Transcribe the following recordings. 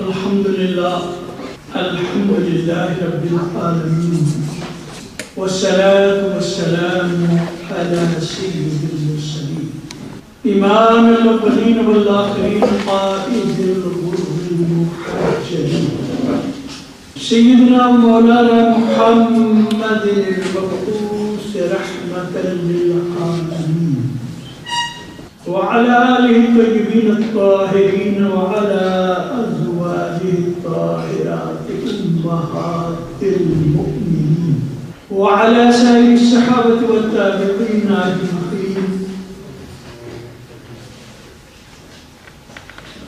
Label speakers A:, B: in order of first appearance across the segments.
A: अल्हम्दुलिल्लाह रब्बिल आलमीन वस्सलातु वस्सलामु अला सय्यिदिल मुरसलीन इमामिल अव्वलीन वल आखिरीन क़ाइदिल गुर्रिल मुहज्जलीन सय्यिदना मौलाना मुहम्मदिल मबऊस रहमतल लिल आलमीन वअला आलिहि तय्यिबीन अत्ताहिरीन वअला अज़वाजिहि अत्ताहिराति उम्महातिल मुमिनीन वअला साइरि सहाबति वत्ताबिईन अजमईन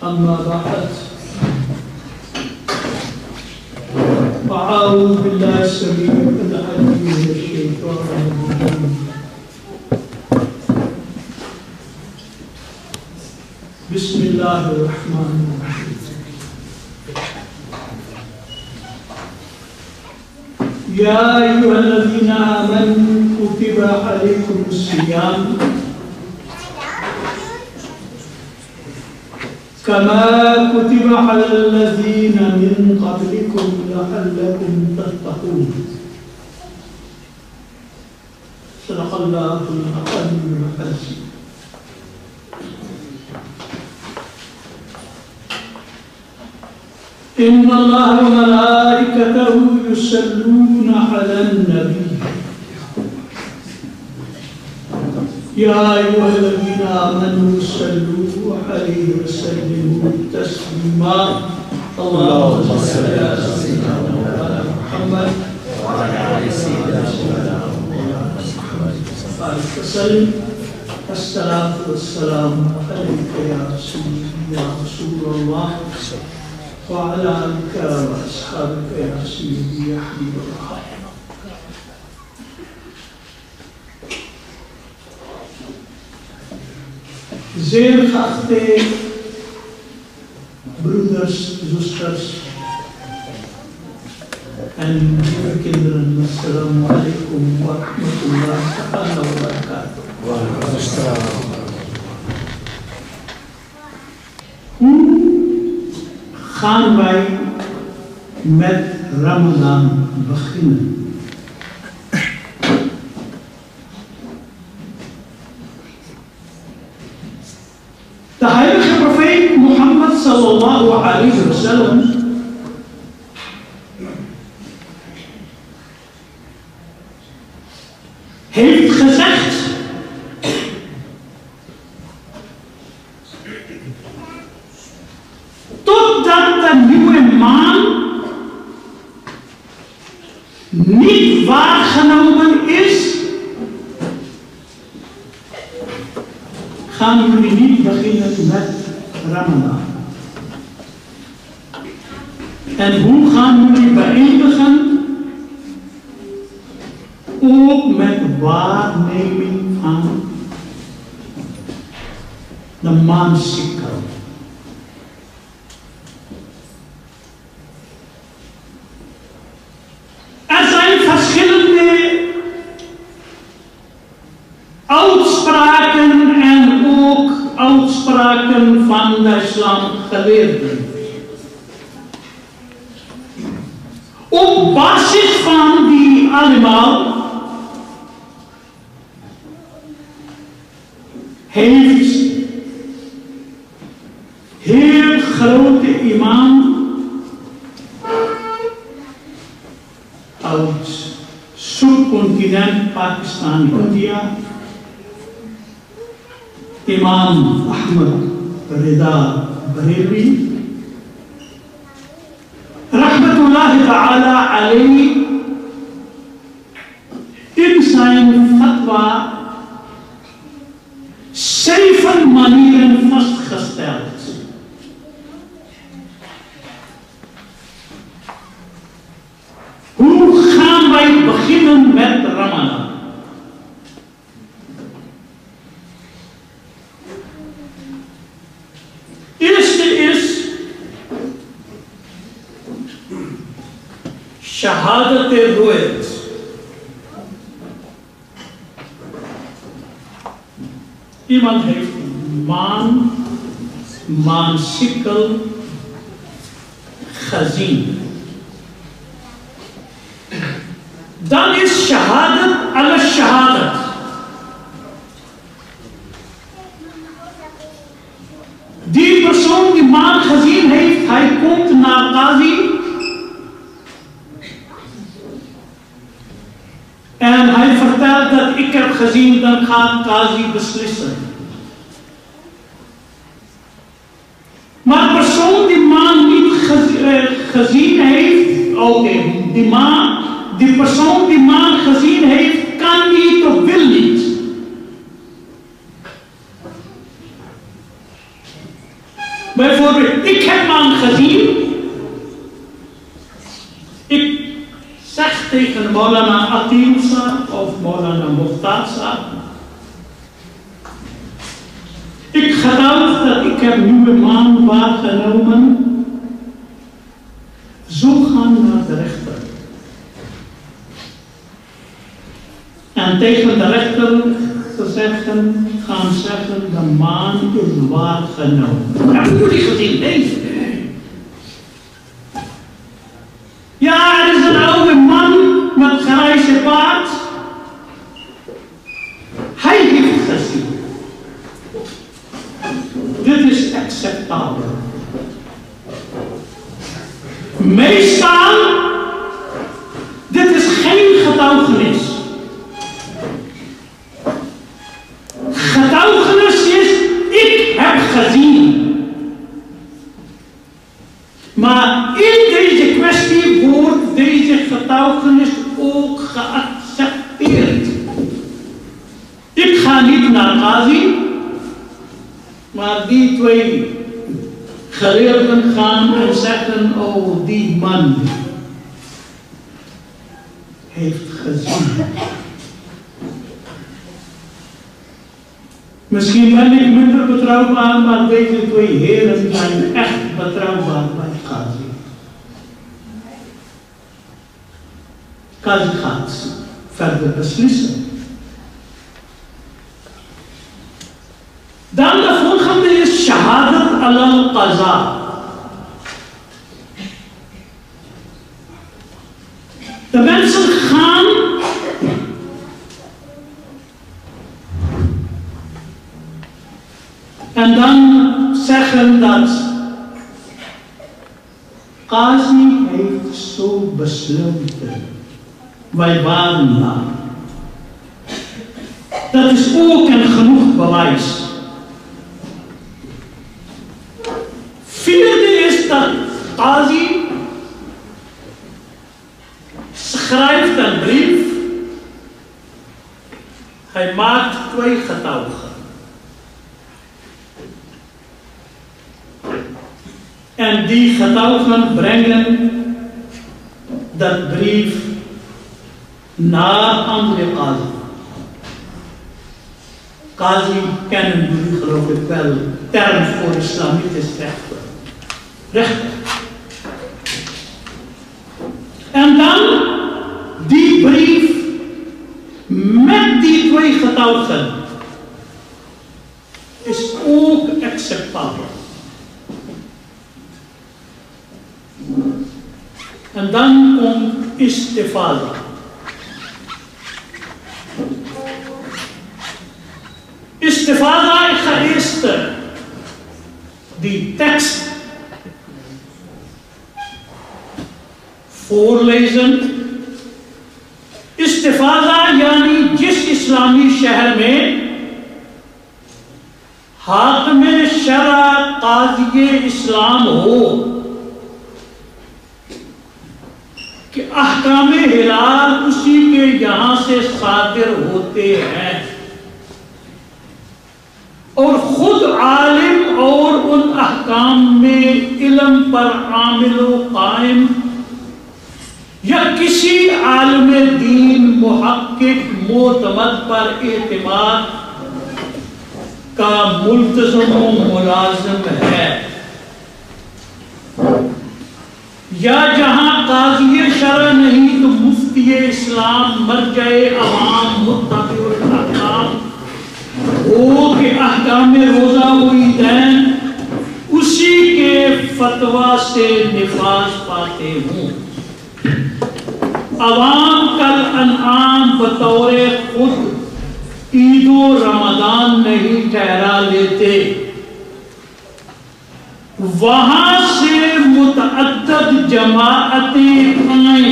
A: अम्मा बअद अऊज़ु बिल्लाहि अस्समीउल अलीम मिनश शैतानिर रजीम बिस्मिल्लाहिर्रहमानिर्रहीम या अय्युहल्लज़ीना आमनू कुतिबा अलैकुमुस्सियाम कमा कुतिबा अलल्लज़ीना मिन क़ब्लिकुम लअल्लकुम तत्तक़ून सदक़ल्लाहुल अज़ीज़ुल हकीम। इन्नल्लाह व मलाइकतहु युसल्लूना अलन नबी या अय्युहल्लज़ीना आमनू सल्लू अलैहि व सल्लिमू तस्लीमा अल्लाहुम्मा सल्लि अला सय्यिदिना मुहम्मद व अला आलि सय्यिदिना मुहम्मद अस्सलातु वस्सलामु अलैका या रसूलल्लाह वअला आलिका व अस्हाबिका या सय्यिदी या Habibullah. Zeer geachte broeders, zusters en lieve kinderen, assalamu alaikum wa rahmatullahi ta'ala wa barakatuh. Hoe gaan wij met Ramadan beginnen? De heilige profeet Mohammed sallallahu alayhi wa sallam heeft gezegd totdat de nieuwe maan niet waargenomen is, gaan jullie niet beginnen met Ramadan. En hoe gaan jullie beëindigen? Ook met waarneming van de maansikkel. Er zijn verschillende uitspraken en ook uitspraken van de islamgeleerden. Op basis van die allemaal heeft heel grote imam uit subcontinent Pakistan, India, Imam Ahmad Rida Barelvi, rahmatullahi ta'ala alayhi, in zijn fatwa 7 manieren vastgesteld. Hoe gaan wij beginnen met Ramadan? Eerste is Shahadat al-Ru'yat. Iemand heeft maansikkel खजीन। Dan is shahadat ala shahadat. Die persoon die maan gezien heeft, hij komt naar Qazi en hij vertelt dat ik heb gezien, dan gaat Qazi beslissen. Maar persoon die maan niet gezien heeft, die persoon die maan gezien heeft, kan niet of wil niet. Bijvoorbeeld, ik heb maan gezien. Ik zeg tegen Maulana Atil Saab of Maulana Mukhtar Saab. Ik geloof dat ik heb nieuwe maan waargenomen. Zo gaan naar de rechter. En tegen de rechter gaan zeggen, de maan is waargenomen. Hebben jullie gezien? Nee. Ja, er is een oude man met grijze baard. Hij heeft gezien. Dit is acceptabel. Meestal, dit is geen getuigenis. Getuigenis is, ik heb gezien. Maar in deze kwestie wordt deze getuigenis ook geaccepteerd. Ik ga niet naar Qazi, maar die twee geleerden gaan en zeggen, oh, die man heeft gezien. Misschien ben ik minder betrouwbaar, maar deze twee heren zijn echt betrouwbaar bij Qazi. Qazi gaat verder beslissen. Dan de volgende is shahadat al-qaza. De mensen gaan en dan zeggen dat Qazi heeft zo besloten. Wij waren daar. Dat is ook een genoeg bewijs. Vierde is dat Qazi schrijft een brief. Hij maakt twee getuigen. En die getuigen brengen dat brief naar andere Qazi. Qazi kennen jullie geloof ik wel, term voor islamitisch rechter. En dan die brief met die twee getuigen is ook acceptabel. En dan komt istifada. Istifada, ik ga eerst die tekst voorlezen. Istifada यानी जिस इस्लामी शहर में हाकिम शरा काज़ी इस्लाम हो कि अहकाम हिलाल उसी के यहाँ से सादिर होते हैं और खुद आलिम और उन अहकाम में इल्म पर आमिलो कायम या किसी आलिम दीन मुहक्किक मोतमद पर एतमाद का मुल्तज़म मुलाज़िम है या जहां काज़ी शरअ नहीं तो मुफ्ती इस्लाम मरजए अवाम मुत्तबिउल अहकाम हो कि अहकाम रोज़ा व ईदैन उसी के फतवा से निफास पाते हूँ। अवाम कल अनआम बतौरे खुद ईदो रमजान नहीं ठहरा लेते, वहां से मुतअद्दद जमाअतें आए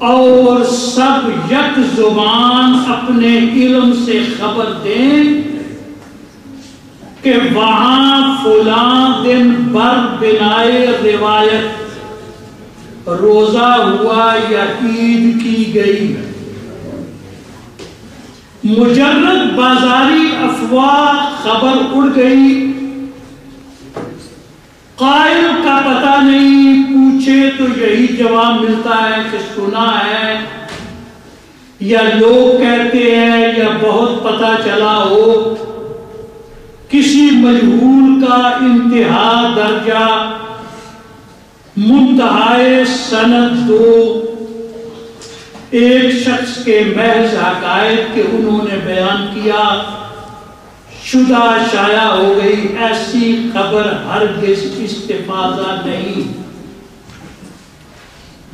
A: और सब यक जुबान अपने इल्म से खबर दें कि वहां फुलां दिन बर बिनाए रिवायत रोजा हुआ या ईद की गई। मुजर्रद बाजारी अफवाह खबर उड़ गई, कायल का पता नहीं, पूछे तो यही जवाब मिलता है कि सुना है या लोग कहते हैं या बहुत पता चला हो। किसी मजहूल का इंतहा दर्जा मुंतहाए सनद दो, एक शख्स के महज हकायत के उन्होंने बयान किया, शुदा शाया हो गई। ऐसी खबर हरगिज़ इस्तिफादा नहीं,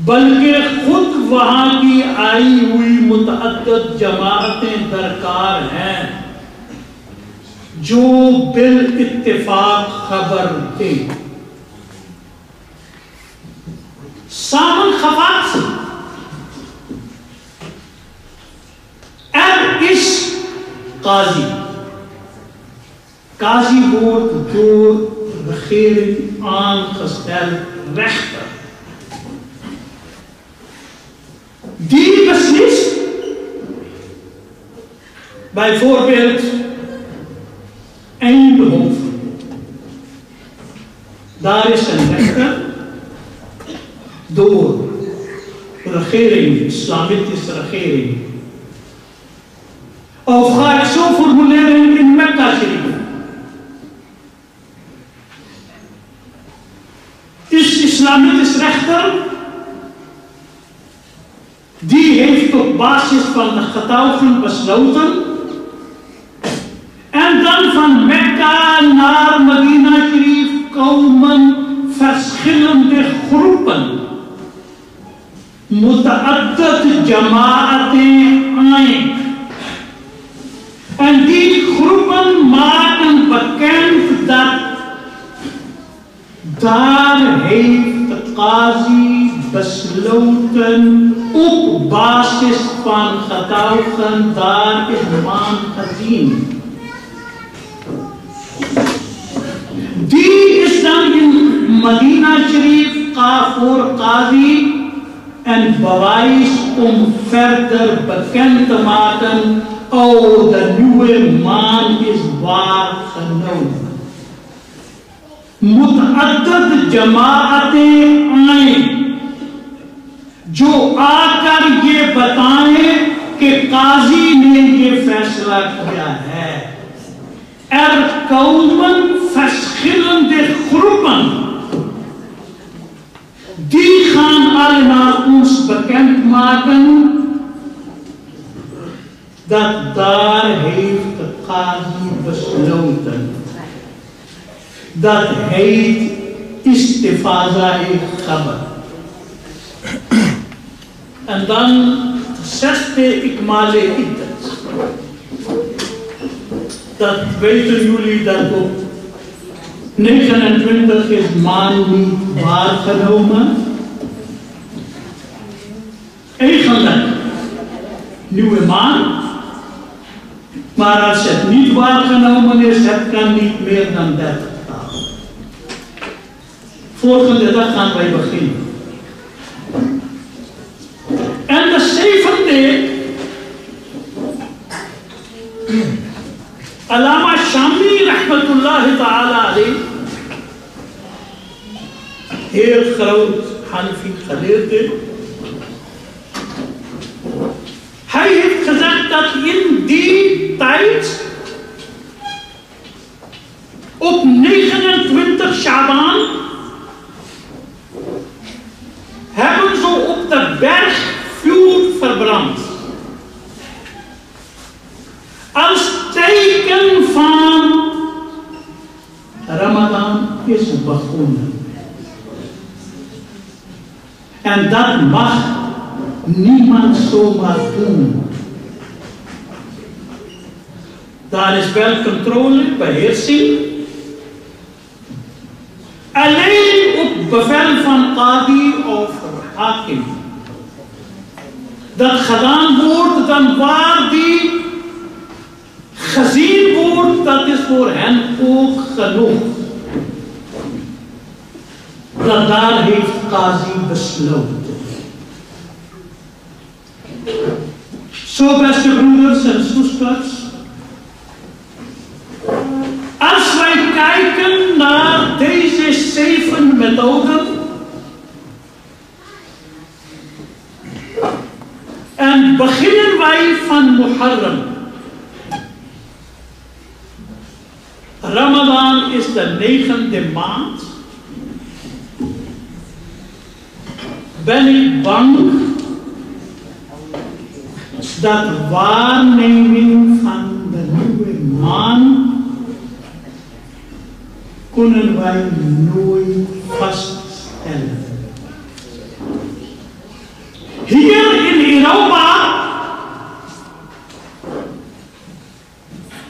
A: बल्कि खुद वहां की आई हुई मुतअद्दिद जमाअतें दरकार हैं जो बिल इत्तिफाक खबर थे। सामन खफाक से अब इस काजी wordt door de regering aangesteld rechter. Die beslist bijvoorbeeld Eindhoven. Daar is een rechter door de regering, de islamitische regering. Of ga ik zo formuleren in Mekka Sharif? Is islamitisch rechter, die heeft op basis van de getuigen besloten en dan van Mekka naar Medina Sharif komen verschillende groepen, muta'addid jama'aten aan. En die groepen maken bekend dat daar heeft de qazi besloten op basis van getuigen, daar is de maan gezien. Die is dan in Medina Sharif voor qazi en bewijs om verder bekend te maken, oh, de nieuwe maan is waargenomen. मुतअद्दिद जमाअतें आए जो आकर ये बताएं कि काजी ने ये फैसला किया है। कौमन verschillende groepen die gaan al naar ons bekendmaken dat daar heeft de qazi besloten. Dat heet istifaza-e-khabar. En dan de zesde ikmale-iddat. Dat weten jullie dat op 29 is maan niet waargenomen. Eigenlijk nieuwe maan. Maar als het niet waargenomen is, het kan niet meer dan 30 dagen. Volgende dag gaan wij beginnen. En de zevende, Allama Shami rahmatullahi ta'ala alayh, heel groot Hanafi geleerde. Hij heeft gezegd dat in die tijd, op 29 Shaban, hebben ze op de berg vuur verbrand. Als teken van Ramadan is begonnen. En dat mag niemand zomaar doen. Daar is wel controle, beheersing. Alleen op bevel van qadi of hakim. Dat gedaan wordt dan waar die gezien wordt, dat is voor hen ook genoeg. Dat daar heeft qadi besloten. Zo, beste broeders en zusters, als wij kijken naar deze 7 methoden en beginnen wij van Muharram. Ramadan is de 9e maand. Ben ik bang dat waarneming van de nieuwe maan kunnen wij nooit vaststellen. Hier in Europa,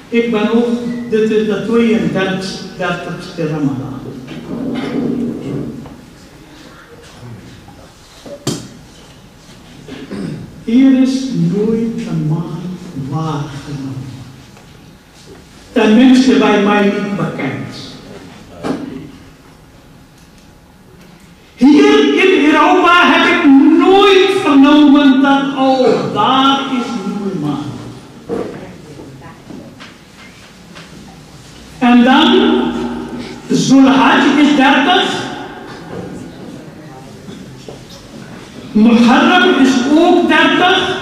A: ik ben ook, dit is de 32e Ramadan. Hier is nooit een maan waargenomen. Tenminste bij mij niet bekend. Hier in Europa heb ik nooit vernomen dat, oh, daar is een nieuwe maan. En dan, Zulhaj is 30. Muharram is ook 30.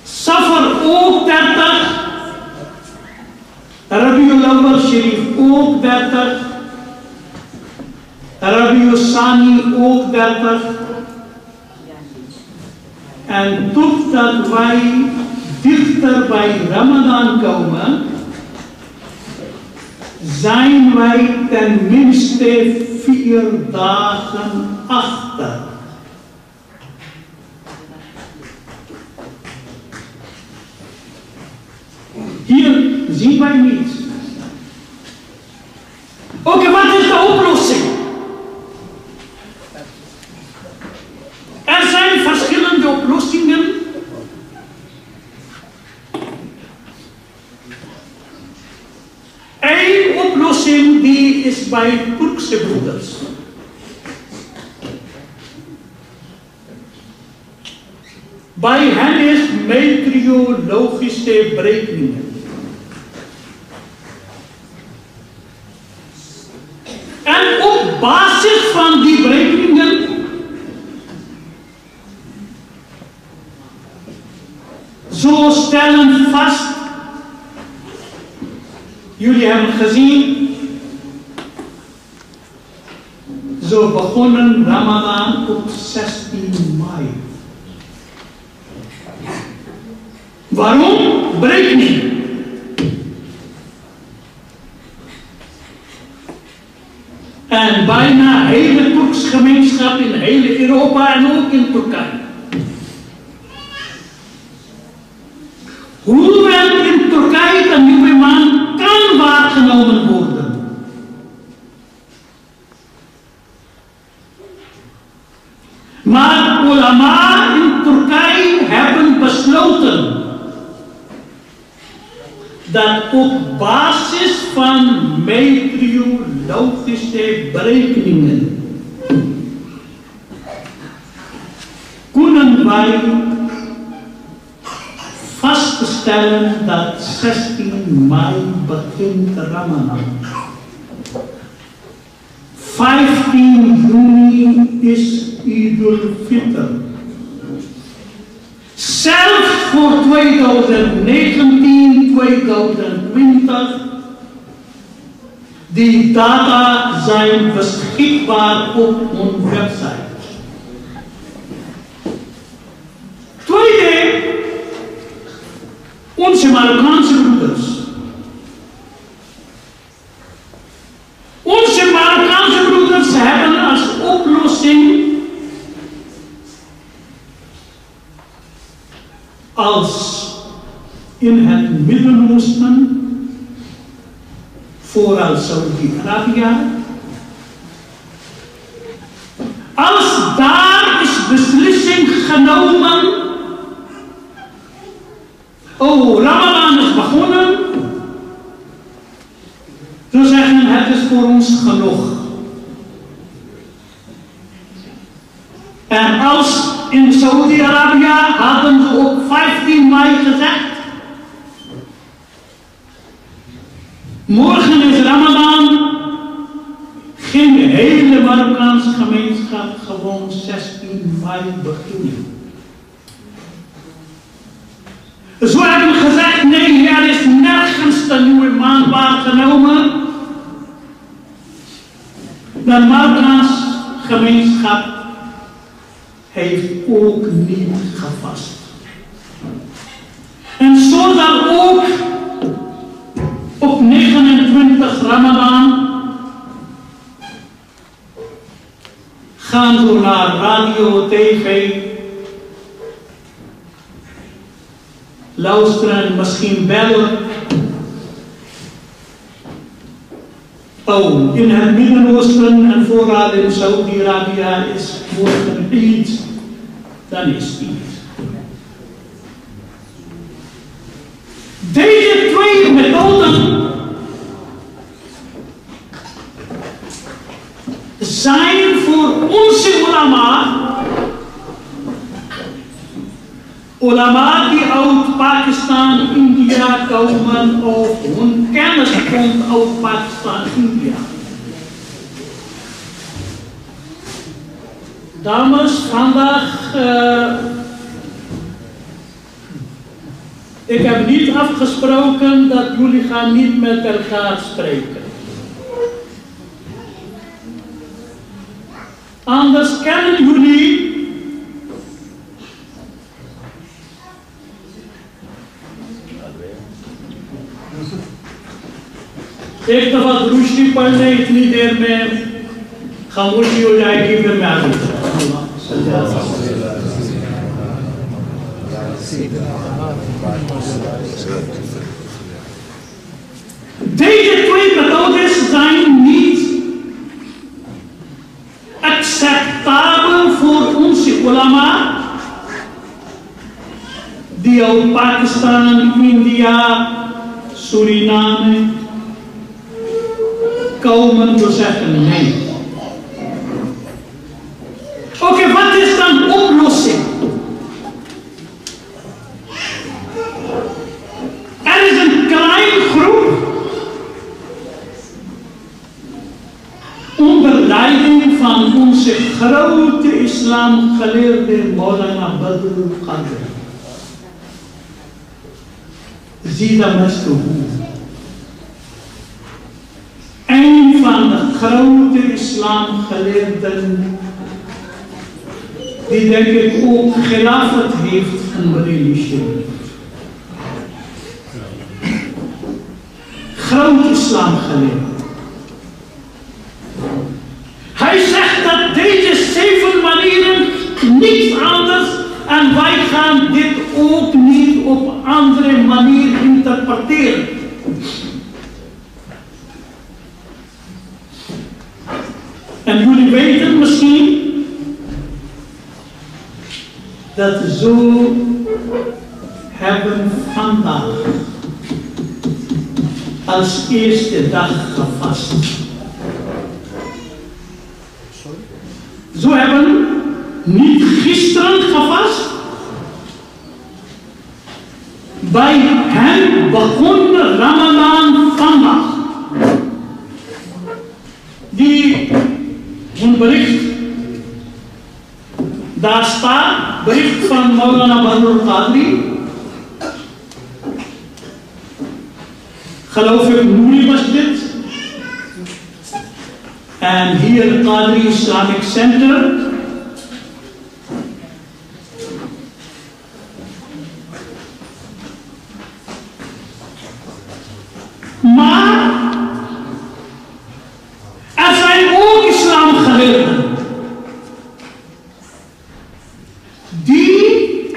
A: Safar ook 30. Rabiul Awwal Sharif ook 30. Rabiul Sani ook 30. En totdat wij dichter bij Ramadan komen, zijn wij tenminste 4 dagen achter. Hier zien wij niets. Oké, wat is de oplossing? Er zijn verschillende oplossingen. Eén oplossing die is bij Turkse broeders. Bij hen is meteorologische berekeningen. En op basis van die berekeningen zo stellen vast, jullie hebben gezien, zo begonnen Ramadan op 16 mei. Waarom? Berekening. En bijna hele Turkse gemeenschap in hele Europa en ook in Turkije. Hoewel in Turkije de nieuwe maan kan waargenomen worden. Maar ulama in Turkije hebben besloten dat op basis van meteorologische berekeningen kunnen wij vaststellen dat 16 mei begint Ramadan. 15 juni is Idul Fitr. Zelfs voor 2019, 2020, die data zijn beschikbaar op onze website. Tweede, onze Marokkaanse broeders. als in het Midden-Oosten, vooral Saudi-Arabië, als daar is beslissing genomen, oh, Ramadan is begonnen, ze zeggen het is voor ons genoeg. En als in Saudi-Arabië hadden ze op 15 mei gezegd, morgen is Ramadan, ging de hele Marokkaanse gemeenschap gewoon 16 mei beginnen. Zo hebben gezegd, nee, er is nergens de nieuwe maan waargenomen. De Marokkaanse gemeenschap heeft ook niet gevast. En zo zal ook op 29 Ramadan gaan ze naar radio, tv, luisteren, misschien bellen. Oh, in het Midden-Oosten en vooral in Saudi-Arabië is morgen Eid, dan is Eid. Deze twee methoden zijn voor onze ulama die uit Pakistan, India komen of hun kennis komt uit Pakistan, India. Dames, vandaag ik heb niet afgesproken dat jullie gaan niet met elkaar spreken. Anders kennen jullie एक दफा दुरूशी पढ़ने इतनी देर में खामोशी हो जाएगी फिर मैं आगे Deze twee methodes zijn niet acceptabel voor onze ulama die uit Pakistan, India, Suriname komen te zeggen nee. Oké, wat is dan de oplossing? Er is een kleine groep onder leiding van onze grote islamgeleerde Maulana Badr al-Qadir. Zie dat met toe. Een van de grote islamgeleerden die denk ik ook Khilafat heeft gerealiseerd. Groot islamgeleerde. Hij zegt dat deze 7 manieren niets anders en wij gaan dit ook niet op andere manier interpreteren. En jullie weten misschien dat zo hebben vandaag als eerste dag gevast. Zo hebben niet gisteren gevast. Bij hen begon Ramadan vandaag. Die een bericht, daar staat bericht van Maulana Badr al-Qadir. Geloof ik, Nouri Masjid. En hier Qadri Islamic Center. Maar er zijn ook islamgeleerden die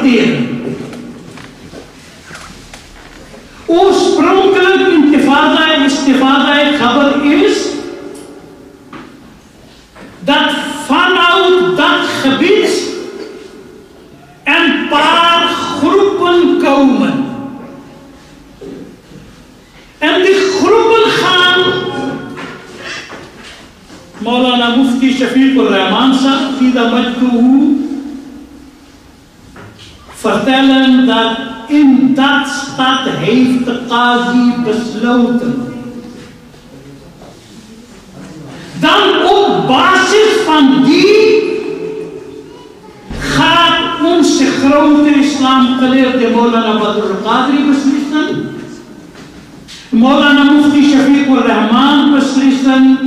A: interpreteren. Oorspronkelijk istifada khabar is dat vanuit dat gebied een paar groepen komen. En die groepen gaan, Maulana Mufti Shafiq al-Rahman Sida Majduhu vertellen dat in dat stad heeft de Qazi besloten. Dan op basis van die gaat onze grote islamgeleerde Maulana Badr al-Qadri beslissen. Maulana Mufti Shafiq al-Rahman beslissen.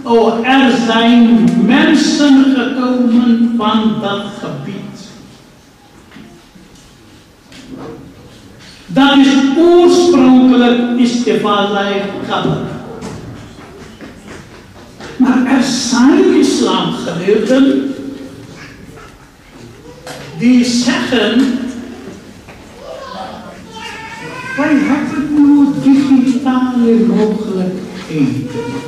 A: Oh, er zijn mensen gekomen van dat gebied. Dat is oorspronkelijk istifada khabar. Maar er zijn islamgeleerden die zeggen, wij hebben nu digitale mogelijkheden.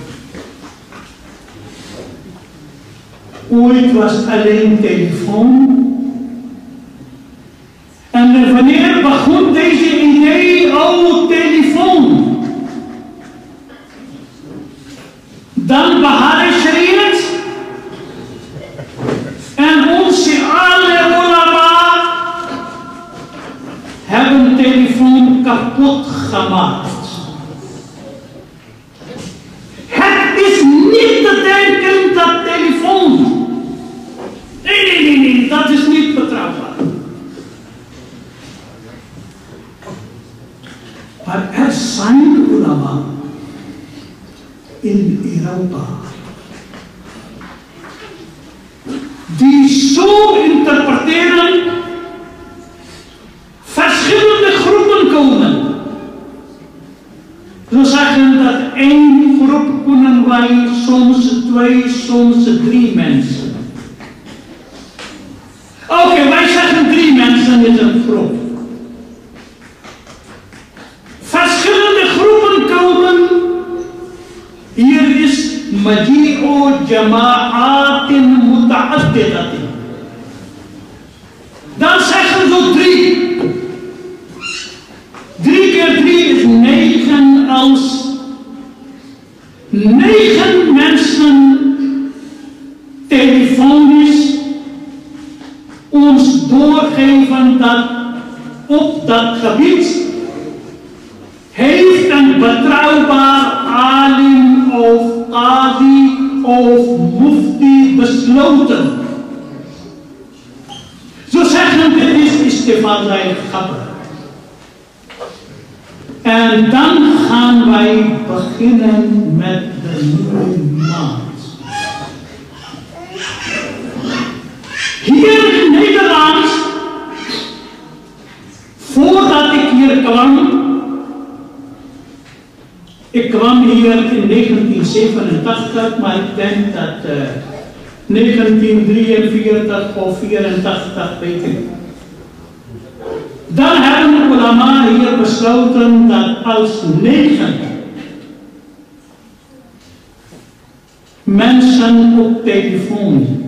A: Ooit was alleen telefoon. En wanneer begon deze idee, oh telefoon? Dan Bahari Shariat en onze alle ulama hebben telefoon kapot gemaakt. Het is niet te denken dat telefoon. Nee, dat is niet betrouwbaar. Maar er zijn ulama in Europa die zo interpreteren, verschillende groepen komen. We zeggen dat één groep kunnen wij soms 2, soms 3 mensen. Oké, wij zeggen 3 mensen is een groep. Verschillende groepen komen. Hier is maji'u jama'atin muta'addidatin. Dan zeggen ze 3. 3 keer 3 is 9 als 9 mensen telefonisch ons doorgeven dat op dat gebied heeft een betrouwbaar alim of qazi of mufti besloten. Zo zeggen dit is istifada khabar. En dan gaan wij beginnen met de nieuwe maand. Hier in Nederland, voordat ik hier kwam, ik kwam hier in 1987, maar ik denk dat 1943 of 84, weet ik. Dan hebben de ulama hier besloten dat als 9 mensen op telefoon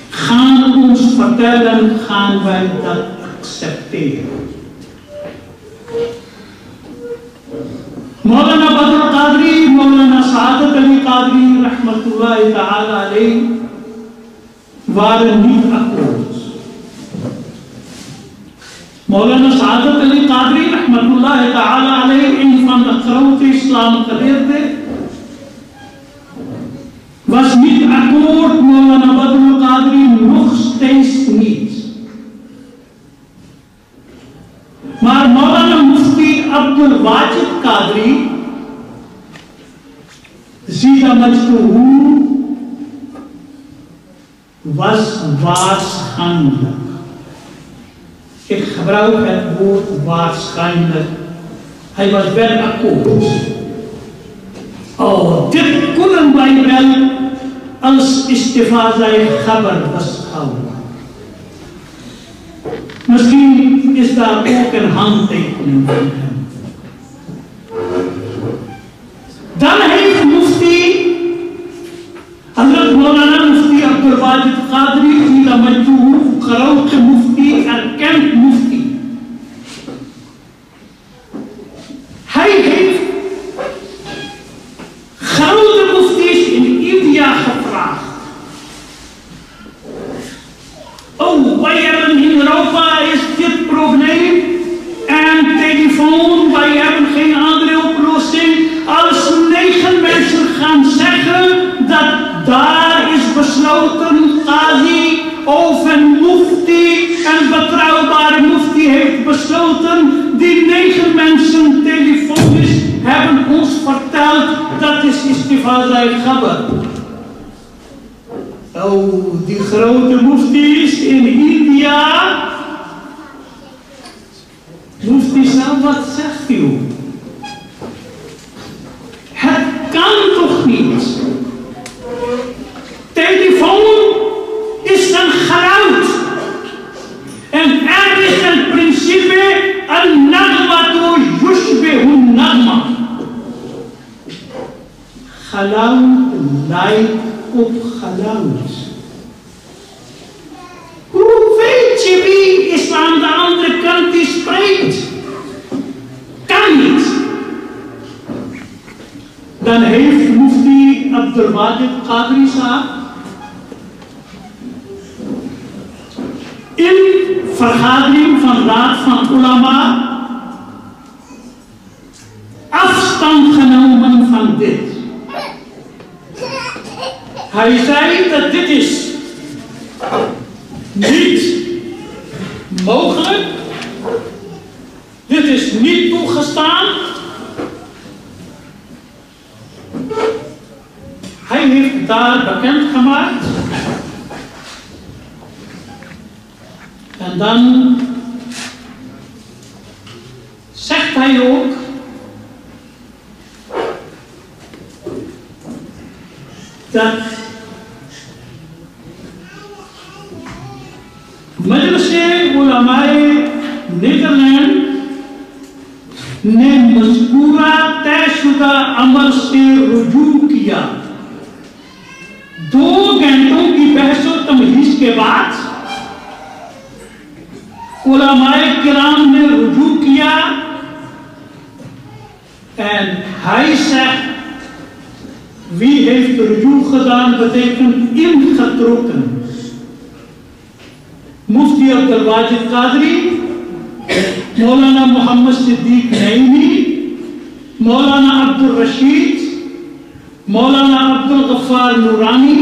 A: gaan ons vertellen, gaan wij dat accepteren. Maulana Badr al-Qadri, Maulana Saadat Ali Qadri, rahmatullahi ta'ala alayh, waren niet akkoord. Maulana Saadat Ali Qadri, rahmatullahi ta'ala alayh, een van de grote islamgeleerden, was niet akkoord. Maulana Badr al-Qadri nog steeds niet. Maar Maulana Mufti Abdul Wajid Qadri, Sida Majduhu, was waarschijnlijk. Ik gebruik het woord waarschijnlijk. Hij was wel akkoord. Oh, dit kunnen wij wel als istifada khabar beschouwen. Misschien is daar ook een handtekening van hem. Dan heeft Mufti Hazrat Maulana Mufti Abdul Wajid Qadri ila majtuhu grote Mufti, erkend Mufti. Hij heeft grote Muftis in India gevraagd. Oh, wij hebben in Europa is dit probleem en telefoon, wij hebben geen andere oplossing. Als 9 mensen gaan zeggen dat daar is besloten, qazi of een mufti, een betrouwbare mufti heeft besloten, die 9 mensen telefonisch hebben ons verteld, dat is istifada al-khabar. Oh, die grote muftis in India. Mufti zelf, wat zegt u? Het kan toch niet? Telefoon is een geluid. En er is een principe, al-nagmatu yushbihu nagma. Geluid lijkt op geluid. Hoe weet je wie is aan de andere kant die spreekt? Kan niet. Dan heeft Mufti Abdul Wajid Qadri Sahab in vergadering van Raad van Ulama afstand genomen van dit. Hij zei dat dit is niet mogelijk, dit is niet toegestaan. Hij heeft daar bekendgemaakt en dan zegt hij ook dat Majlis-e Ulama-e Nederland ने मज़कूरा तयशुदा अमल से रुजू किया। 2 घंटों की बहस और तमहीज के बाद उलमाए किराम ने रुजू किया en hij zegt wie heeft ruju gedaan betekent ingetrokken. Mufti Abdul Wajid Qadri, Maulana Muhammad Siddiq Naimi, Maulana Abdul Rashid, Maulana Abdul Ghaffar Nurani,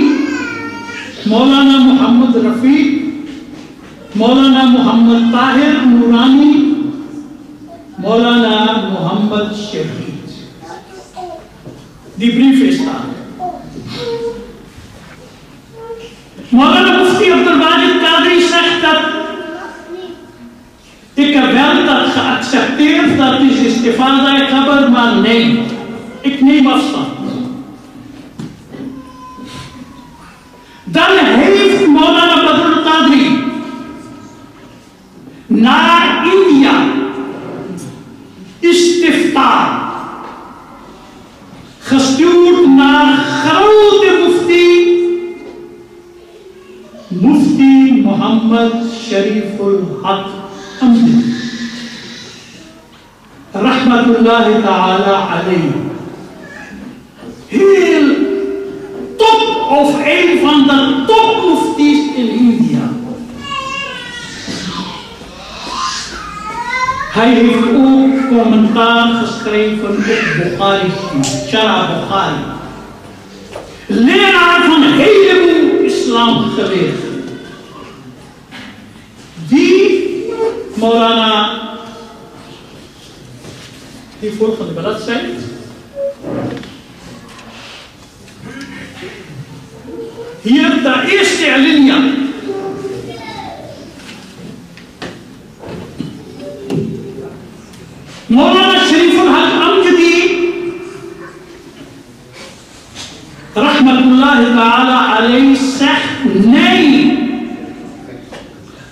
A: Maulana Muhammad Rafiq, Maulana Muhammad Tahir Nurani, Maulana Muhammad Shahid. Die brief is daar. Maulana Mufti Abdul Wajid Qadri zegt dat ik heb wel dat geaccepteerd, dat is istifada al-khabar, maar nee, ik neem afstand. Dan heeft Maulana Badr Qadri naar India istifta gestuurd naar grote mufti, Mufti Muhammad Shariful Haq Amdi, rahmatullahi ta'ala alayhi. Heel top of een van de top muftis in India. Hij heeft ook commentaar geschreven op Bukhari, Sharah Bukhari. Leraar van een heleboel islamgeleerden. Die Maulana, die volgende bladzijde. Hier de eerste alinea. Maulana Shariful Haq Amjadi rahmatullahi ta'ala alayhi zegt nee.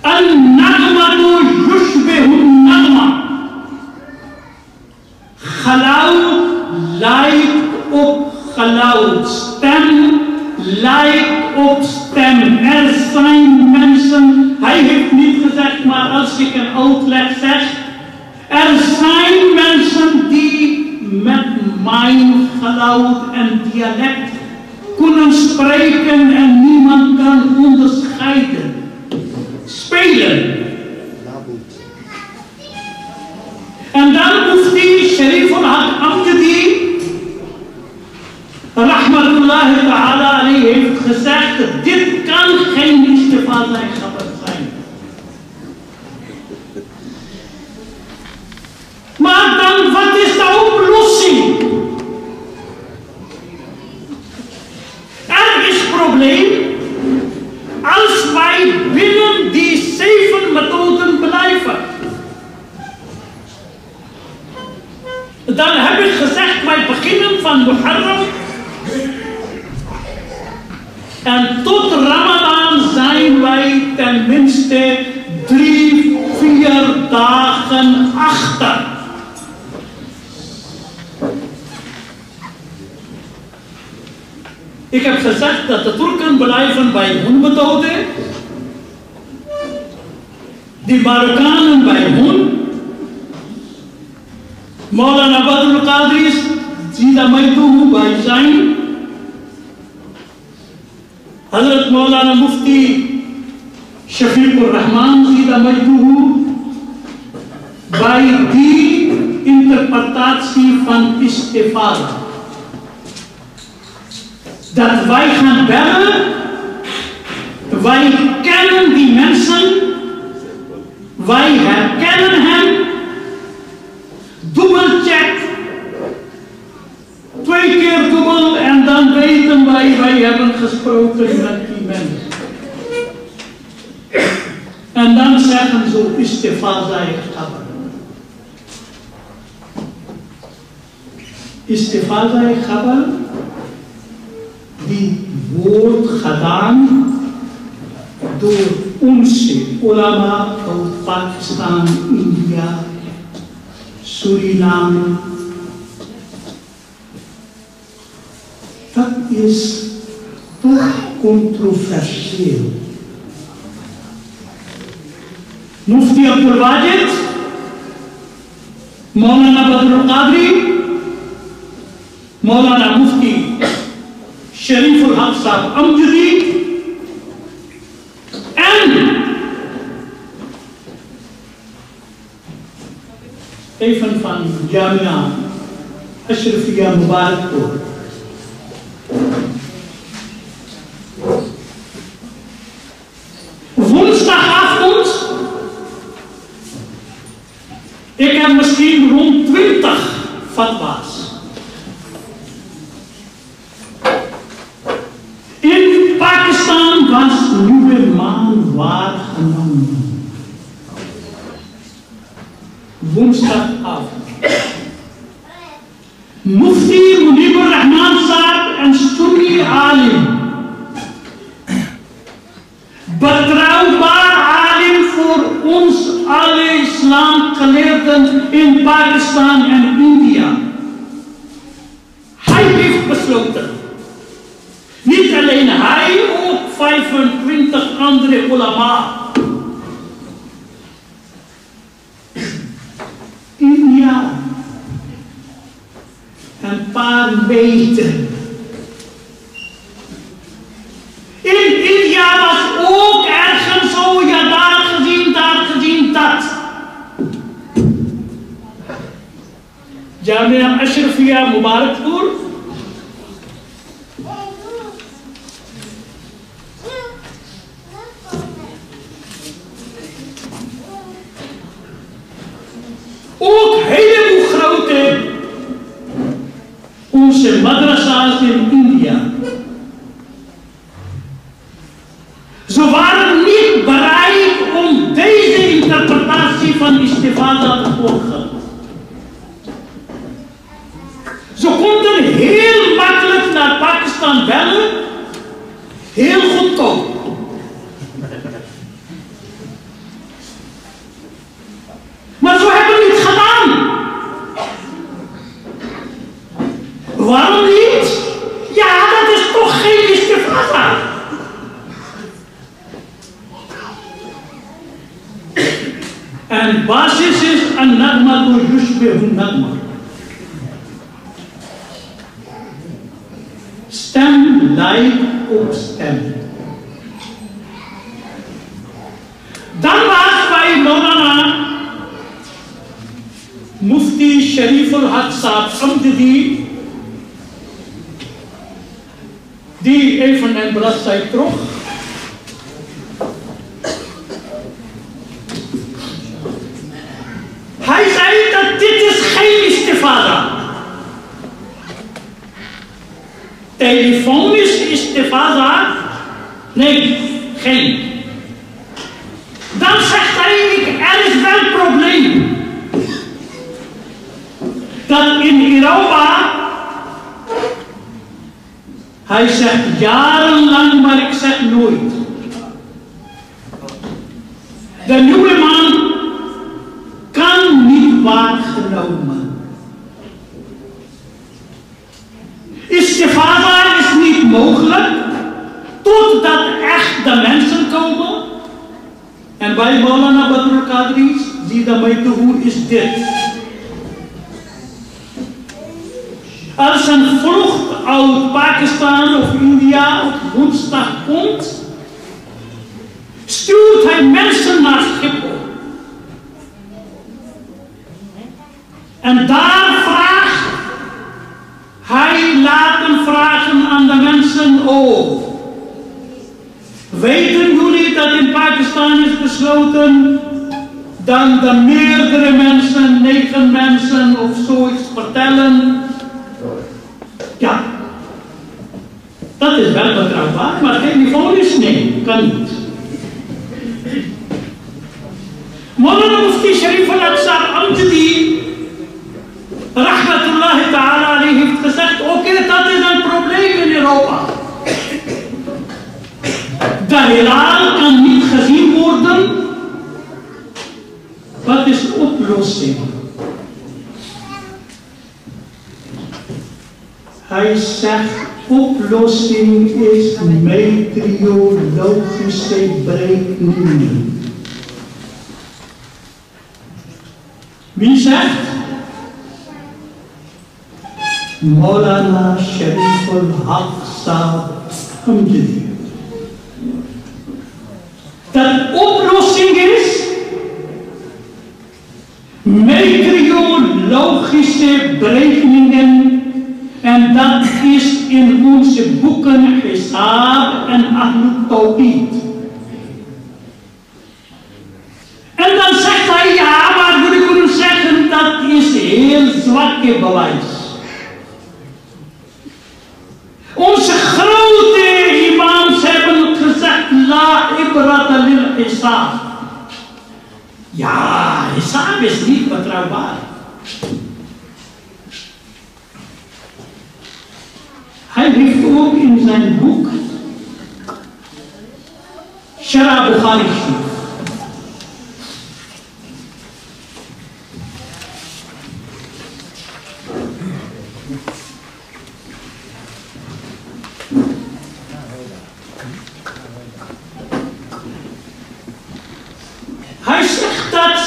A: An-nagmatu uitleg zegt, er zijn mensen die met mijn geluid en dialect kunnen spreken en niemand kan onderscheiden. Spelen. En dan Mufti Sharif al-Haq Amjadi, rahmatullahi ta'ala alayhi, heeft gezegd, dit kan geen istifaza khabar zijn. Maar dan, wat is de oplossing? Er is een probleem als wij binnen die 7 methoden blijven. Dan heb ik gezegd, wij beginnen van Muharram en tot Ramadan zijn wij tenminste 3-4 dagen achter. Ik heb gezegd dat de Turken blijven bij hun methode, die Marokkanen bij hun, Maulana Badr al-Qadri die daarmee toe bij zijn, Hazrat Maulana Mufti Shafiq al-Rahman die daarmee toe bij die interpretatie van istifada. Dat wij gaan bellen, wij kennen die mensen, wij herkennen hem, dubbelcheck, 2 keer dubbel en dan weten wij hebben gesproken met die mensen. En dan zeggen ze istifaza khabar. Istifaza khabar, die wordt gedaan door onze ulama uit Pakistan, India, Suriname. Dat is toch controversieel. Mufti Abdul Wajid, Maulana Badr al-Qadri, Maulana Mufti Sharif al-Haq Amjadi en even van Jamia Ashrafia Mubarakpur. Woensdagavond, ik heb misschien rond 20 fatwa's. In Pakistan was nieuwe maan waargenomen. Woensdagavond. Mufti Munibur Rahman Saab en Sunni Alim. Betrouwbaar alim voor ons alle islamgeleerden in Pakistan en India. Hij heeft besloten. Niet alleen hij, ook 25 andere ulama. India. Een paar meter. In India was ook ergens zo, ja daar gezien, dat. Jamia Ashrafia Mubarakpur. Ook heleboel grote onze madrasa's in India. Ze waren niet bereid om deze interpretatie van istifada te volgen. Ze konden heel makkelijk naar Pakistan bellen, heel goedkoop. Maar ze hebben niet gedaan. Waarom niet? Ja, dat is toch geen istifada. En basis is an-nagmatu yushbihu nagma. Stem lijkt op stem. Dan was bij Maulana Mufti Sharif al-Haq Saab Amjadi, die even een bladzijde terug. Hij zei dat dit is geen istifada. Telefonisch istifada? Nee, geen. Dan zegt hij, er is wel een probleem. Dat in Europa, hij zegt jarenlang, maar ik zeg nooit. De nieuwe man kan niet waargenomen. Istifada is niet mogelijk totdat echt de mensen komen. En bij Maulana Badr al-Qadri, zie dat mij toe, hoe is dit? Als een vlucht uit Pakistan of India op woensdag komt, stuurt hij mensen naar Schiphol. En daar vraagt hij, laten vragen aan de mensen, oh, weten jullie dat in Pakistan is besloten dan de meerdere mensen, 9 mensen of zoiets vertellen? Ja, dat is wel betrouwbaar, maar telefonisch nee, kan niet. Maulana Mufti Sharif al-Haq Saab Amjadi, rahmatullahi ta'ala alayhi, heeft gezegd, oké, dat is een probleem in Europa. De hilal kan niet gezien worden. Wat is de oplossing? Hij zegt, oplossing is meteorologische berekeningen. Wie zegt? Maulana Sharif al-Haq Saab Amjadi. Dat oplossing is meteorologische berekeningen. En dat is in onze boeken Hisab en Ahlul Tawhid. En dan zegt hij, ja, maar we kunnen zeggen dat is heel zwakke bewijs. Onze grote imams hebben gezegd, la ibrata lil hisab. Ja, hisab is niet betrouwbaar. Hij heeft ook in zijn boek Sharh Bukhari geschreven. Hij zegt dat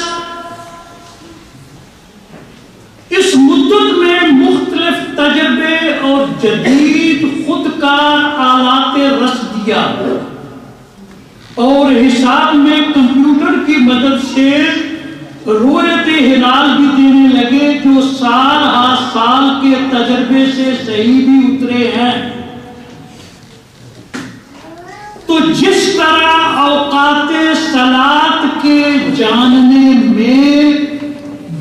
A: इस मुद्दत में मुख्तलिफ तजर्बे और जदीद खुदकार आलाते रस दिया और हिसाब में कंप्यूटर की मदद से रोयत हिलाल भी देने लगे जो साल हर साल के तजर्बे से सही भी उतरे हैं। तो जिस तरह औकाते सलात के जानने में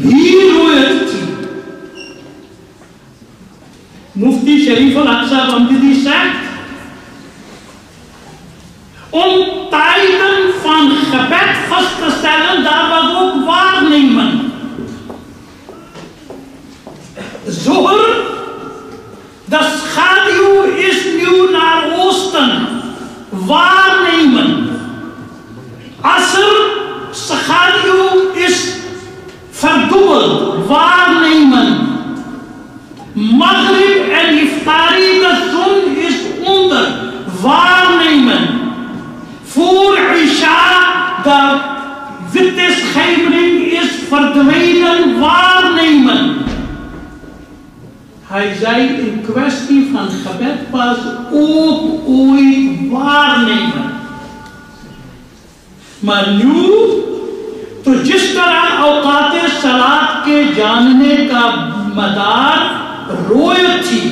A: भी रोयत थी, Mufti Sharif al-Haq Saab Amjadi zegt, om tijden van gebed vast te stellen, daar was ook waarnemen. Zohr, de schaduw is nu naar oosten, waarnemen. Asr, schaduw is verdubbeld, waarnemen. Maghrib en Iftari, de zon is onder, waarnemen. Voor Isha, de witte schemering verdwijnen waarnemen. Hij zei in kwestie van gebed pas ook ooit waarnemen. Maar nu, तो जिस तरह औकाते सलात के जानने का मदार रोयत थी,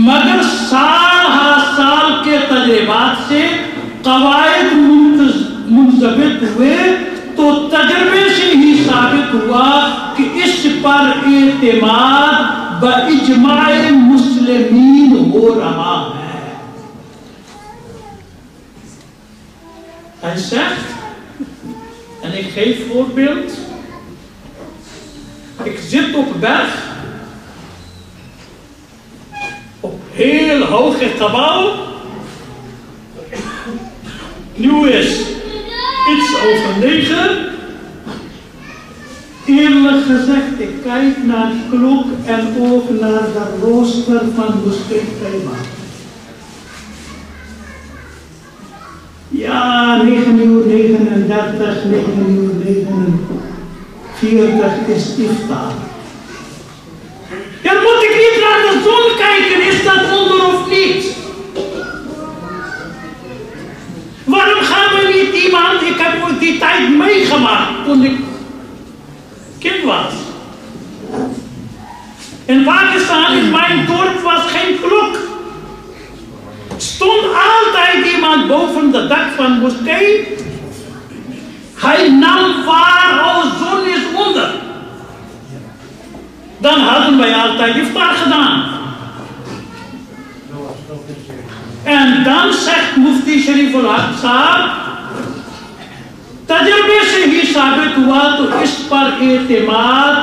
A: मगर साल हर साल के तजर्बात से कवायद मुंजबित हुए, तो तजर्बे से ही साबित हुआ कि इस पर एतमाद बइजमाए मुस्लिमीन हो रहा है. Hij zegt, en ik geef voorbeeld, ik zit op een berg, op heel hoog gebouw. Nu is iets over 9. Eerlijk gezegd, ik kijk naar de klok en ook naar de rooster van Moskee Thema. Ja, 9:39, 9:49 is iftar. Dan moet ik niet naar de zon kijken, is dat wonder of niet? Waarom gaan we niet iemand, ik heb ook die tijd meegemaakt toen ik kind was. In Pakistan, in mijn dorp, was geen klok. Stond altijd iemand boven de dak van moskee. Hij nam waar, oh, zon is onder. Dan hadden wij altijd iftar gedaan. En dan zegt Mufti Sharif al-Haq Sahab, तजर्बे से ही साबित हुआ तो इस पर एतमाद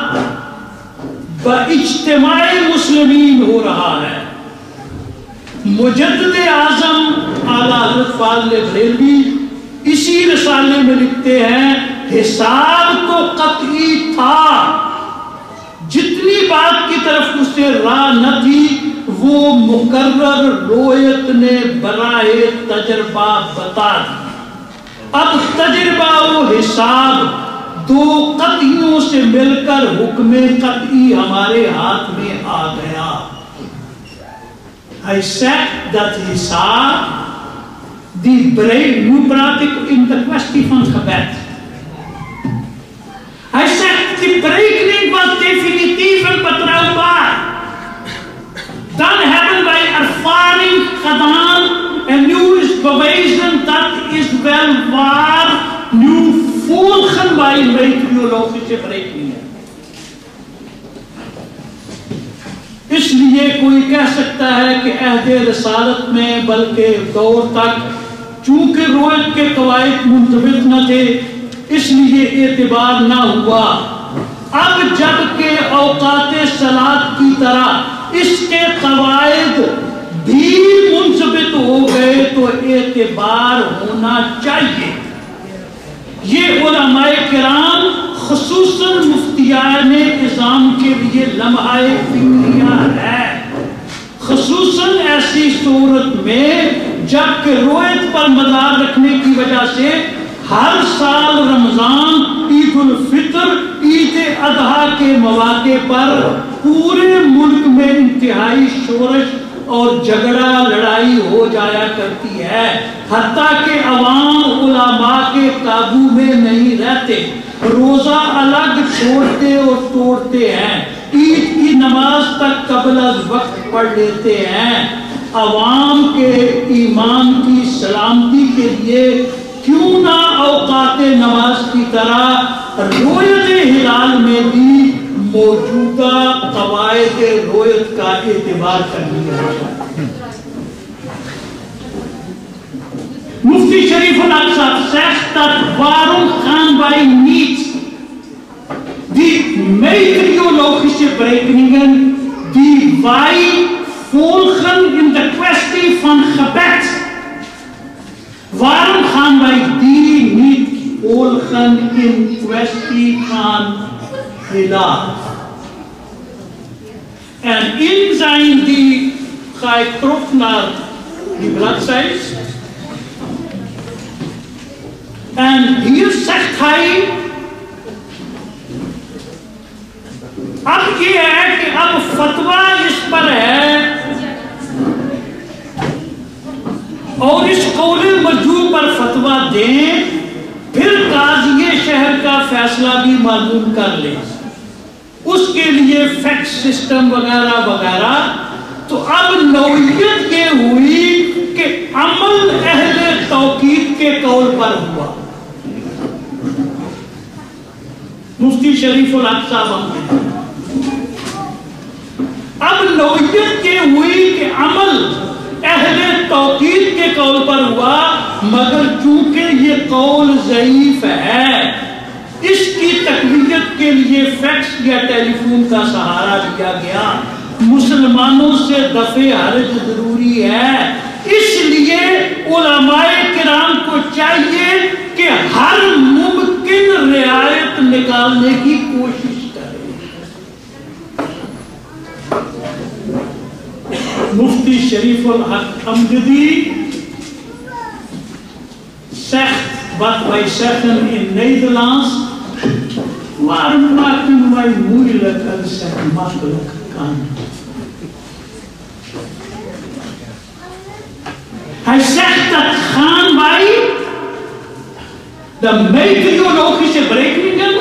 A: बइज्तिमाए मुस्लिमीन हो रहा है. मुजद्दिद आज़म आला हज़रत फ़ाज़िल बरेलवी इसी रिसाले में लिखते हैं, हिसाब तो कतई था, जितनी बात की तरफ उससे राह न थी वो मुकर्रर रोयत ने बराए तजर्बा बता दी. अब तजर्बा और हिसाब दो कतइयों से मिलकर हुक्म कतई हमारे हाथ में आ गया. Hij zegt dat Hisab, nu praat ik in de kwestie van gebed. Hij zegt die berekening was definitief en betrouwbaar. Dan hebben wij ervaring gedaan en nu is bewezen dat is wel waar. Nu volgen wij meteorologische berekeningen. इसलिए कोई कह सकता है कि अहदे रसालत में बल्कि दौर तक चूंकि रोयत के कवायद मुंतबित न थे इसलिए एतबार न हुआ. अब जबकि औकाते सलात की तरह इसके कवायद भी मुंतबित हो गए तो एतबार होना चाहिए. ये उलमाए किराम खुसूसन मुफ्तियाने निज़ाम के लिए लम्हाए फिक्रिया है. खुसूसन ऐसी सूरत में जबकि रोयत पर मदार रखने की वजह से हर साल रमजान, ईद उल फितर, ईद अदहा के मौके पर पूरे मुल्क में इंतहाई शोरश और झगड़ा लड़ाई हो जाया करती है. हत्ता के अवाम उलमा के काबू में नहीं रहते, रोजा अलग छोड़ते और तोड़ते हैं, ईद की नमाज तक कबल वक्त पढ़ लेते हैं. अवाम के ईमान की सलामती के लिए क्यों ना औकाते नमाज की तरह रोयत हिलाल में भी मौजूदा कवायद रोयत का एतबार कर लिया जाए. Mufti Sharif al-Haq zegt dat waarom gaan wij niet die meteorologische berekeningen die wij volgen in de kwestie van gebed, waarom gaan wij die niet volgen in kwestie van hilal? En in zijn die, ga ik terug naar die bladzijde. En hier zegt hij फतवा इस पर है और इस कौले मजूब पर फतवा दें, फिर काजी शहर का फैसला भी मालूम कर ले, उसके लिए फैक्स सिस्टम वगैरह वगैरह। तो अब नौयत ये हुई कि अमल अहले तौकीद के कौल पर हुआ। मुफ्ती शरीफुल हक साहब, अब नौयत ये हुई कि अमल अहले तौकीद के कौल पर हुआ, मगर चूंकि ये कौल ज़ईफ है, इसकी तकवीयत के लिए फैक्स या टेलीफोन का सहारा लिया गया। मुसलमानों से दफे हर्ज जरूरी है, इसलिए उलमाए किराम को चाहिए कि हर मुमकिन रियायत निकालने की कोशिश करें। मुफ्ती शरीफुल हक Amjadi zegt wat wij zeggen in Nederlands, maar maken wij moeilijk en zeggen makkelijk kan. Hij zegt dat gaan wij de meteorologische berekeningen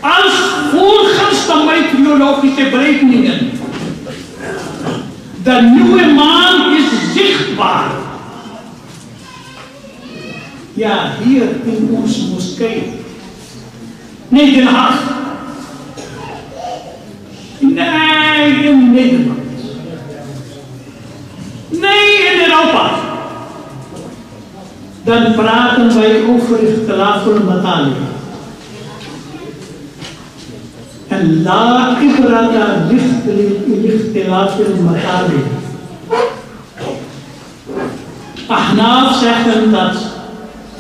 A: als volgens de meteorologische berekeningen de nieuwe maan is zichtbaar. Ja, hier in onze moskee. Nee, Den Haag. Nee, in Nederland. Nee, in Europa. Dan praten wij over ikhtilaf al-matali. En la ibrata ikhtilaf al-matali. Ahnaf zeggen dat,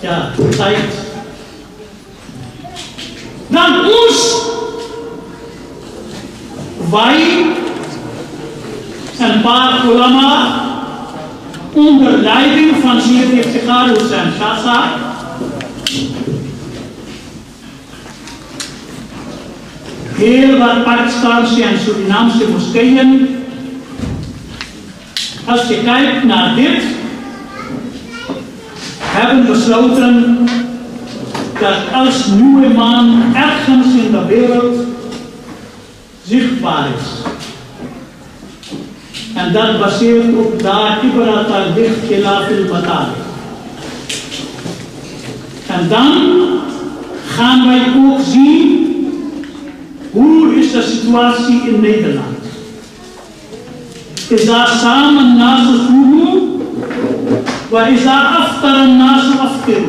A: ja, tijd. Dan ons, wij, een paar ulama, onder leiding van Syed Iftikhar Hussain Shah Sahab, heel wat Pakistaanse en Surinaamse moskeeën, als je kijkt naar dit, hebben besloten dat als nieuwe maan ergens in de wereld zichtbaar is. En dat baseert op daar ibrat al-ikhtilaf al-matali. En dan gaan wij ook zien hoe is de situatie in Nederland. Is daar samen naast het waar is daar aftar naast aftir.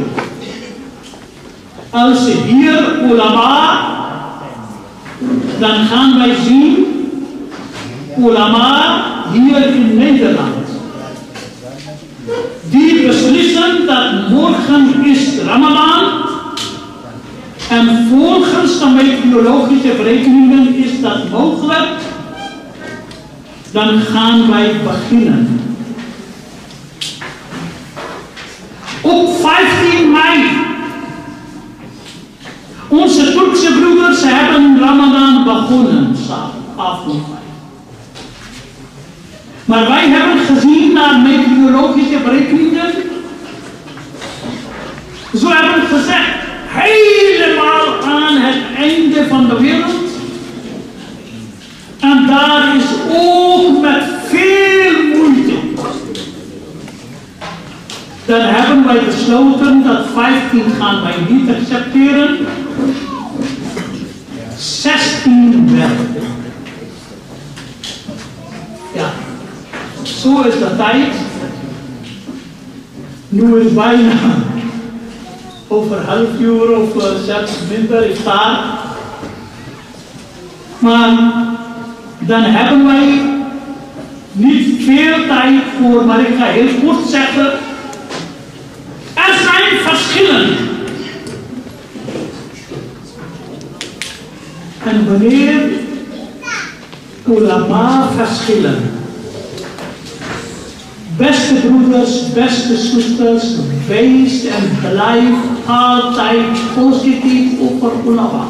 A: Als hier ulama, dan gaan wij zien ulama hier in Nederland die beslissen dat morgen is Ramadan en volgens de meteorologische berekeningen is dat mogelijk. Dan gaan wij beginnen. Op 15 mei. Onze Turkse broeders hebben Ramadan begonnen, avond. Maar wij hebben gezien naar meteorologische berekeningen. Zo hebben we gezegd, helemaal aan het einde van de wereld. En daar is ook met veel moeite. Dan hebben wij besloten dat 15 gaan wij niet accepteren. 16 wel. Ja, zo is de tijd. Nu is bijna over half uur of zelfs minder is daar. Maar dan hebben wij niet veel tijd voor, maar ik ga heel kort zeggen. Er zijn verschillen. En wanneer ulama verschillen, beste broeders, beste zusters, wees en blijf altijd positief over ulama.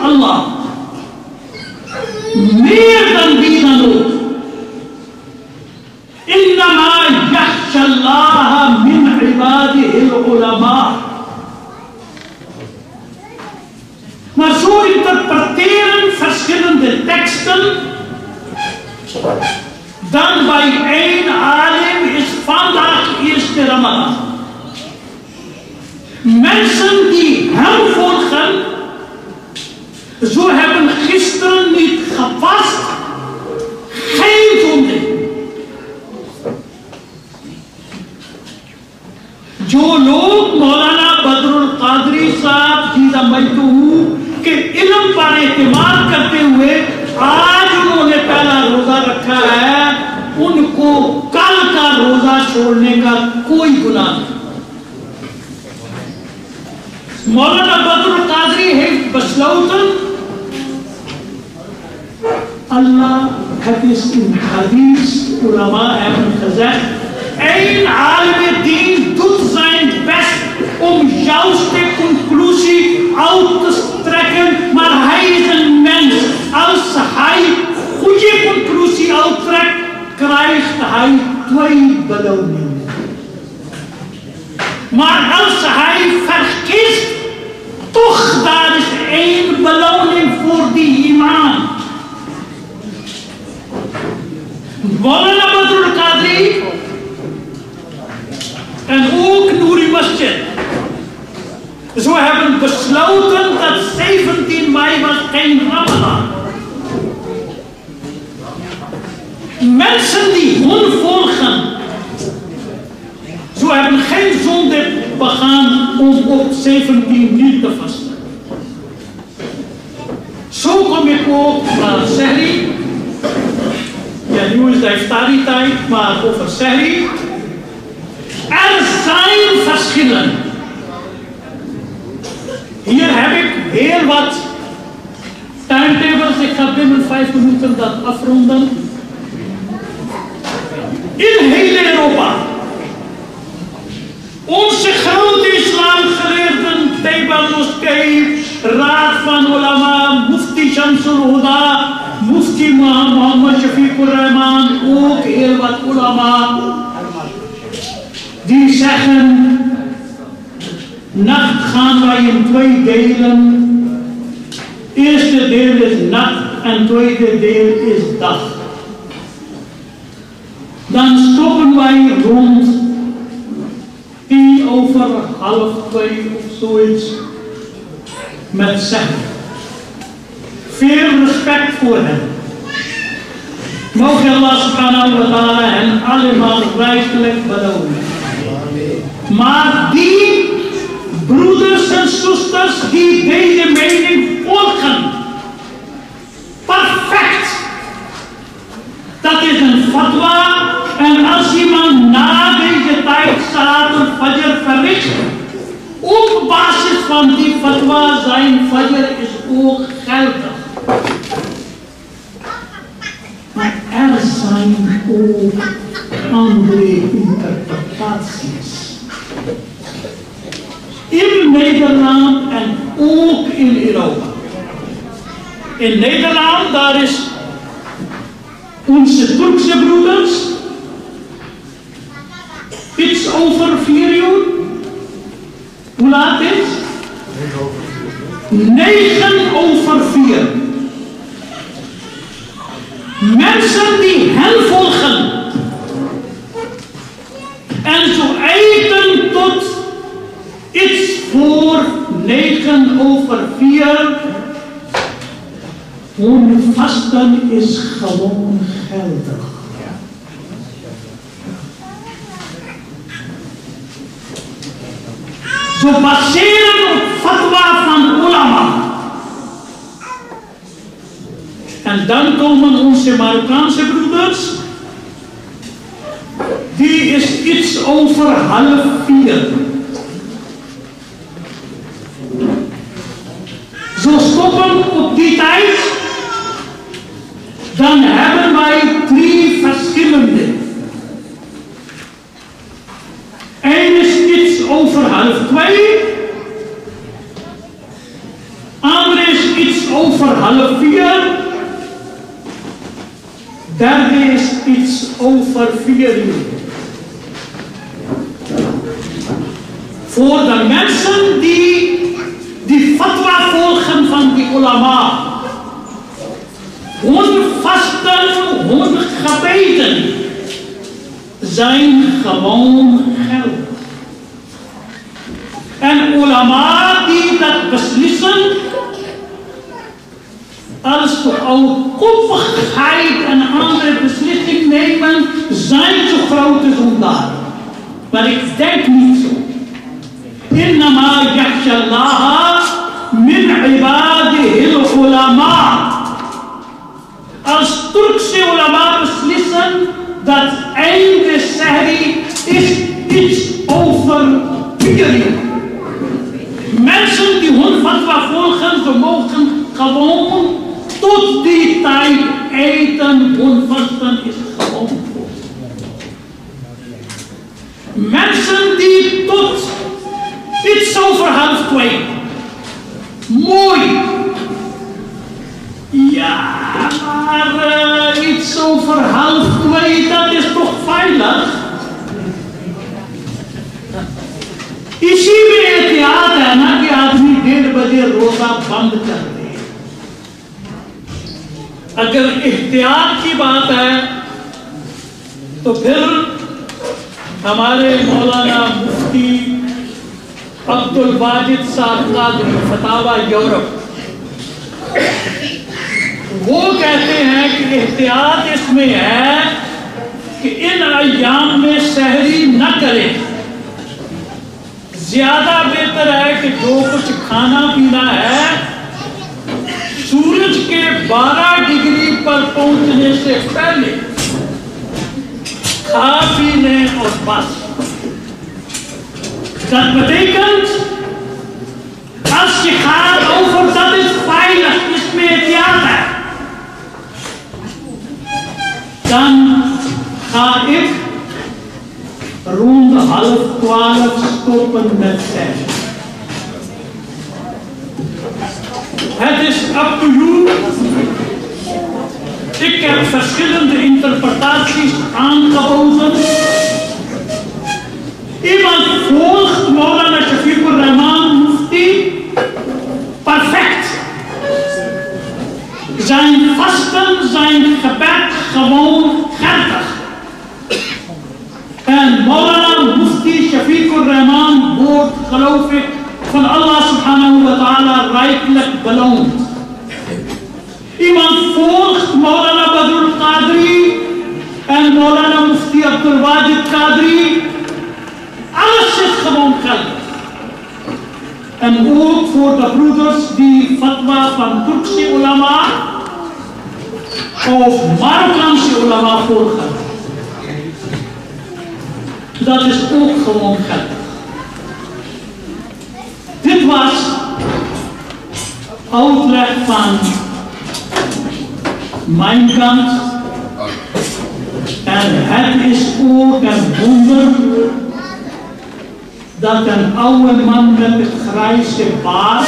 A: Allah. Meer dan wie dan ook. Innama yakhsha Allah min ibadihi al-ulama. Maar zo interpreteren verschillende teksten dan bij één alim is vandaag eerste Ramadan. Mensen die hem volgen, zo hebben gisteren niet gevast, geen zonde. जो लोग मौलाना बदरुल कादरी साहब जी समझते हूँ कि इल्म पर एतमाद करते हुए आज उन्होंने पहला रोजा रखा है, उनको कल का रोजा छोड़ने का कोई गुनाह नहीं। मौलाना Badrul Qadri heeft besloten, Allah, het is in hadith, ulama hebben gezegd, één alim dien doet zijn best om juiste conclusie uit te trekken, maar hij is een mens. Als hij goede conclusie uittrekt, krijgt hij 2 beloningen. Maar als hij verkiest, toch daar is 1 beloning voor die imam. Maulana Badrul Qadri en ook Nouri Masjid. Zo hebben besloten dat 17 mei was geen Ramadan. Mensen die hun volgen, zo hebben geen zonde begaan om op 17 niet te vasten. Zo kom ik ook naar Sehri. Ja, nu is de iftari tijd, maar over Sehri. Er zijn verschillen. Hier heb ik heel wat timetables. Ik ga binnen 5 minuten dat afronden. In heel Europa. Onze grote islamgeleerden, Taiba Moskee, Raad van Ulama, Mufti Shamsul Huda, Mufti Muhammad Shafiqur Rahman, ook heel wat ulama, die zeggen, nacht gaan wij in 2 delen. Eerste deel is nacht en tweede deel is dag. Dan stoppen wij rond 1:10 of 1:30 of zoiets met zeggen. Veel respect voor hen. Mogen Allah subhanahu wa ta'ala hen allemaal rijkelijk belonen. Maar die broeders en zusters die deze mening volgen, perfect. Dat is een fatwa. En als iemand na deze tijd salat al-fajr verricht, op basis van die fatwa zijn fajr is ook geldig. Maar er zijn ook andere interpretaties. In Nederland en ook in Europa. In Nederland, daar is onze Turkse broeders iets over 4 uur. Hoe laat is? 9:04. Mensen die hen volgen en zo eten tot iets voor 9:04, hun vasten is gewoon geldig. Zo baseren op fatwa van ulama. En dan komen onze Marokkaanse broeders. Die is iets over 3:30. Zo stoppen op die tijd. Dan hebben wij 3 verschillende. Eén is iets over 1:30. Andere is iets over over half 4. Derde is iets over 4 uur. Voor de mensen die fatwa volgen van die ulama. Hun vasten, hun gebeden zijn gewoon geldig. En ulama die dat beslissen, als de oudkoppigheid en andere beslissingen nemen, zijn zo grote zondaren. Maar ik denk niet zo. Innama yakhsha Allah min ibadihi al-ulama. Als Turkse ulama beslissen dat einde sehri is iets over 4 uur. Mensen die hun fatwa volgen, ze mogen gewoon tot die tijd eten, hun vasten is gewoon goed. Mensen die tot iets over half 2. Mooi. Ja, maar iets over half 2, dat is toch veilig? इसी में एहतियात है ना कि आदमी 1:30 बजे रोजा बंद कर दे। अगर एहतियात की बात है तो फिर हमारे मौलाना मुफ्ती अब्दुल वाजिद साहब कादरी फतावा यूरोप, वो कहते हैं कि एहतियात इसमें है कि इन अय्याम में सहरी न करें। ज्यादा बेहतर है कि जो कुछ खाना पीना है सूरज के 12 डिग्री पर पहुंचने से पहले खा पी लें और बस। Dat betekent, als je gaat over dat is veilig, is meer theater, dan ga ik rond 11:30 stoppen met zeggen. Het is up to you. Ik heb verschillende interpretaties aangeboden. Iemand volgt Maulana Shafiqur Rahman Mufti perfect. Zijn vasten, zijn gebed gewoon geldig. En Maulana Mufti Shafiqur Rahman wordt, geloof ik, van Allah subhanahu wa ta'ala rijkelijk beloond. Iemand volgt Maulana Badrul Qadri en Maulana Mufti Abdul Wajid Qadri. Alles is gewoon geldig. En ook voor de broeders die fatwa van Turkse ulama of Marokkaanse ulama volgen. Dat is ook gewoon geldig. Dit was uitleg van mijn kant. En het is ook een wonder dat een oude man met een grijze baard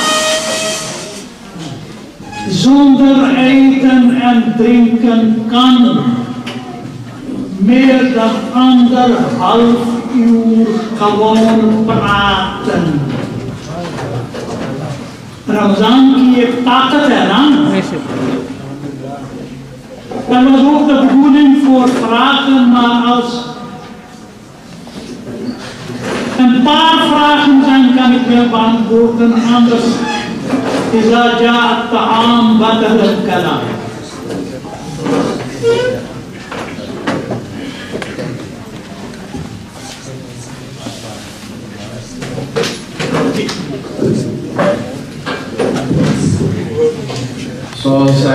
A: zonder eten en drinken kan meer dan 1,5 uur gewoon praten. Ramazan की एक ताकत है ना। Dat was ook de bedoeling voor vragen, maar als een paar vragen zijn kan ik wel beantwoorden, anders إذا جاء الطعام بدل الكلام.
B: So